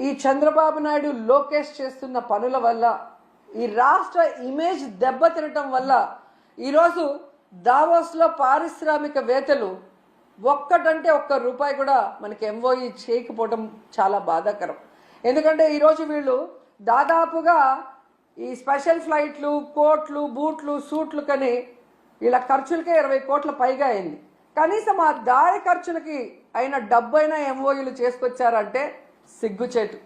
ఈ చంద్రబాబు నాయుడు లోకేష్ చేస్తున్న పనుల వల్ల ఈ రాష్ట్ర ఇమేజ్ దెబ్బతినటం వల్ల ఈరోజు దావోస్లో పారిశ్రామికవేత్తలు ఒక్కటంటే ఒక్క రూపాయి కూడా మనకి ఎంఓఈ చేయకపోవడం చాలా బాధాకరం. ఎందుకంటే ఈరోజు వీళ్ళు దాదాపుగా ఈ స్పెషల్ ఫ్లైట్లు, కోట్లు, బూట్లు, సూట్లు కని వీళ్ళ ఖర్చులకే 20 కోట్ల పైగా అయింది. కనీసం ఆ దారి ఖర్చులకి అయిన డబ్బైనా ఎంఓఈలు చేసుకొచ్చారంటే సిగ్గుచేటు.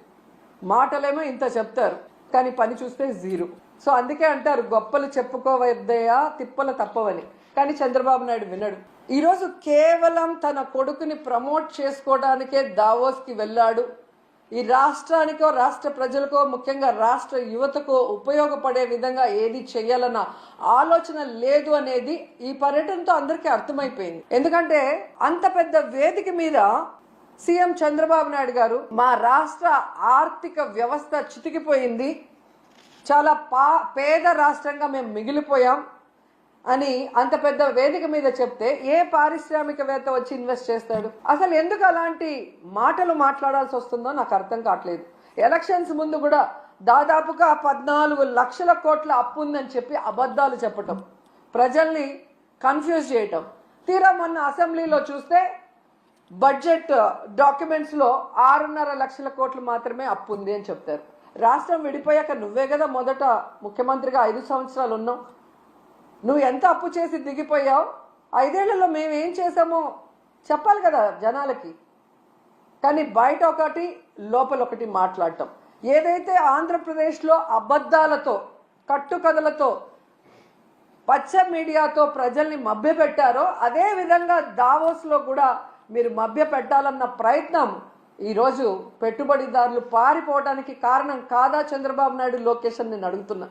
మాటలేమో ఇంత చెప్తారు కానీ పని చూస్తే జీరో. సో అందుకే అంటారు గొప్పలు చెప్పుకోవద్దయా తిప్పలు తప్పవని. కానీ చంద్రబాబు నాయుడు వినడు. ఈరోజు కేవలం తన కొడుకుని ప్రమోట్ చేసుకోవడానికే దావోస్కి వెళ్ళాడు. ఈ రాష్ట్రానికో రాష్ట్ర ప్రజలకో ముఖ్యంగా రాష్ట్ర యువతకో ఉపయోగపడే విధంగా ఏది చేయాలన్న ఆలోచన లేదు అనేది ఈ పర్యటనతో అందరికీ అర్థమైపోయింది. ఎందుకంటే అంత పెద్ద వేదిక మీద సీఎం చంద్రబాబు నాయుడు గారు మా రాష్ట్ర ఆర్థిక వ్యవస్థ చితికిపోయింది, చాలా పేద రాష్ట్రంగా మేము మిగిలిపోయాం అని అంత పెద్ద వేదిక మీద చెప్తే ఏ పారిశ్రామికవేత్త వచ్చి ఇన్వెస్ట్ చేస్తాడు? అసలు ఎందుకు అలాంటి మాటలు మాట్లాడాల్సి వస్తుందో నాకు అర్థం కావట్లేదు. ఎలక్షన్స్ ముందు కూడా దాదాపుగా 14 లక్షల కోట్ల అప్పు ఉందని చెప్పి అబద్ధాలు చెప్పటం, ప్రజల్ని కన్ఫ్యూజ్ చేయటం. తీరా మొన్న అసెంబ్లీలో చూస్తే బడ్జెట్ డాక్యుమెంట్స్లో 6.5 లక్షల కోట్లు మాత్రమే అప్పు ఉంది అని చెప్తారు. రాష్ట్రం విడిపోయాక నువ్వే కదా మొదట ముఖ్యమంత్రిగా 5 సంవత్సరాలు ఉన్నావు. నువ్వు ఎంత అప్పు చేసి దిగిపోయావు, 5 ఏళ్లలో మేమేం చేసామో చెప్పాలి కదా జనాలకి. కానీ బయట ఒకటి లోపల ఒకటి మాట్లాడటం. ఏదైతే ఆంధ్రప్రదేశ్లో అబద్ధాలతో కట్టుకథలతో పచ్చ మీడియాతో ప్రజల్ని మభ్యపెట్టారో అదే విధంగా దావోస్లో కూడా మీరు మభ్య పెట్టాలన్న ప్రయత్నం ఈరోజు పెట్టుబడిదారులు పారిపోవడానికి కారణం కాదా చంద్రబాబు నాయుడు, లోకేష్ అని నేను అడుగుతున్నా.